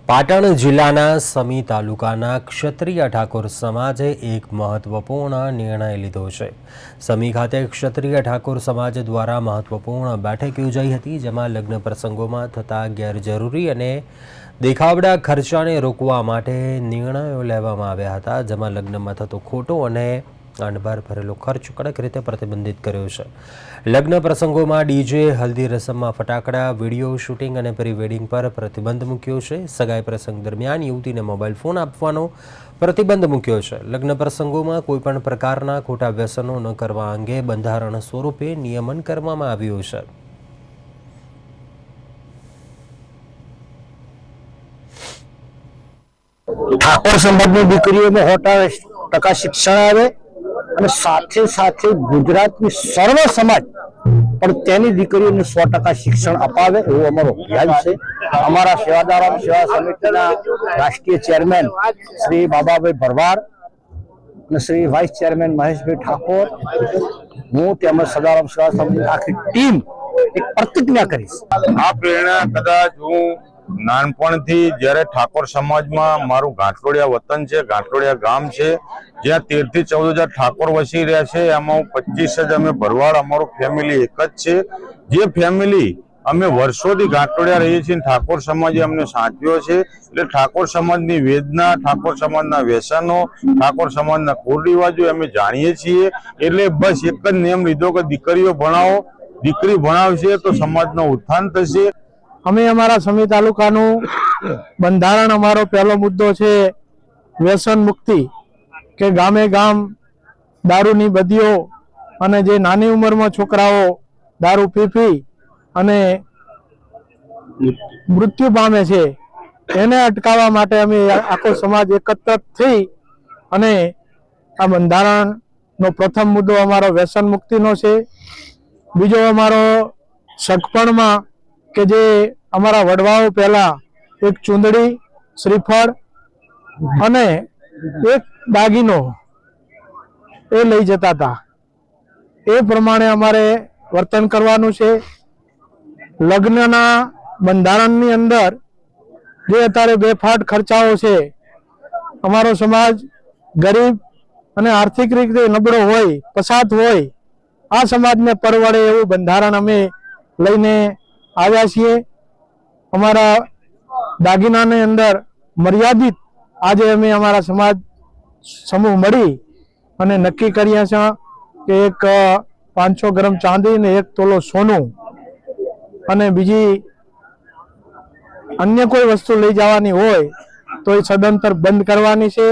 પાટણ જિલ્લાના સમી તાલુકાના ક્ષત્રિય ઠાકોર સમાજે એક મહત્વપૂર્ણ નિર્ણય લીધો છે। સમી ખાતે ક્ષત્રિય ઠાકોર સમાજ દ્વારા મહત્વપૂર્ણ બેઠક યોજાઈ હતી, જેમાં લગ્ન પ્રસંગોમાં થતા ગેરજરૂરી અને દેખાવડા ખર્ચાને રોકવા માટે નિર્ણયો લેવામાં આવ્યા હતા, જેમાં લગ્નમાં થતો ખોટો અને આડંબર ભરેલો ખર્ચ કડક રીતે પ્રતિબંધિત કર્યો છે। લગ્ન પ્રસંગોમાં ડીજે, હલ્દી રસમમાં ફટાકડા, વિડીયો શૂટિંગ અને પ્રી વેડિંગ પર પ્રતિબંધ મૂક્યો છે। સગાઈ પ્રસંગ દરમિયાન યુવતીને મોબાઈલ ફોન આપવાનો પ્રતિબંધ મૂક્યો છે। લગ્ન પ્રસંગોમાં કોઈપણ પ્રકારના ખોટા વ્યસનો ન કરવા અંગે બંધારણ સ્વરૂપે નિયમન કરવામાં આવ્યું છે। ઠાકોર સમાજની દીકરીઓને 100% શિક્ષણ આવે અને સાથે સાથે ગુજરાતની સર્વ સમાજ પણ તેની દીકરીઓને 100% શિક્ષણ અપાવે એવો અમારો અભિયાન છે। અમારા સેવાદારામ સેવા સમિતિના રાષ્ટ્રીય ચેરમેન શ્રી બાબાભાઈ ભરવાડ અને શ્રી વાઇસ ચેરમેન મહેશભાઈ ઠાકોર, હું તેમજ સદારામ સેવા સમિતિની આખી ટીમ એક પ્રતિજ્ઞા કરીશ। આ પ્રેરણા કદાચ હું નાનપણથી જ્યારે ઠાકોર સમાજમાં મારું ઘાટલોડિયા વતન છે, ઘાટલોડિયા ગામ છે, જ્યાં 13 થી 14,000 ઠાકોર વસી રહ્યા છે, એમાં 25 જ અમે ભરવાડ, અમારું ફેમિલી એક જ છે। જે ફેમિલી અમે વર્ષોથી ઘાટલોડિયા રહીએ છીએ, ઠાકોર સમાજે અમને સાચવ્યો છે। એટલે ઠાકોર સમાજની વેદના, ઠાકોર સમાજના વ્યસનો, ઠાકોર સમાજના કુરિવાજો અમે જાણીએ છીએ। એટલે બસ એક જ નિયમ લીધો કે દીકરીઓ ભણાવો, દીકરી ભણાવશે તો સમાજનો ઉત્થાન થશે। અમે અમારા સમી તાલુકાનું બંધારણ, અમારો પહેલો મુદ્દો છે વ્યસન મુક્તિ, કે ગામે ગામ દારૂની બદીઓ અને જે નાની ઉંમરમાં છોકરાઓ દારૂ પી અને મૃત્યુ પામે છે એને અટકાવવા માટે અમે આખો સમાજ એકત્ર થઈ અને આ બંધારણનો પ્રથમ મુદ્દો અમારો વ્યસન મુક્તિનો છે। બીજો અમારો સગપણમાં કે જે અમારા વડવાઓ પહેલા એક ચૂંદડી, શ્રીફળ અને એક દાગીનો એ લઈ જતા હતા, એ પ્રમાણે અમારે વર્તન કરવાનું છે। લગ્નના બંધારણની અંદર જે અત્યારે બેફાટ ખર્ચાઓ છે, અમારો સમાજ ગરીબ અને આર્થિક રીતે નબળો હોય, પછાત હોય, આ સમાજને પરવડે એવું બંધારણ અમે લઈને આવ્યા છીએ। અમારા દાગીનાની અંદર મર્યાદિત આજે અમે અમારા સમાજ સમૂહ મળી અને નક્કી કર્યા છે કે એક 500 ગ્રામ ચાંદી ને 1 તોલો સોનું અને બીજી અન્ય કોઈ વસ્તુ લઈ જવાની હોય તો એ સદંતર બંધ કરવાની છે।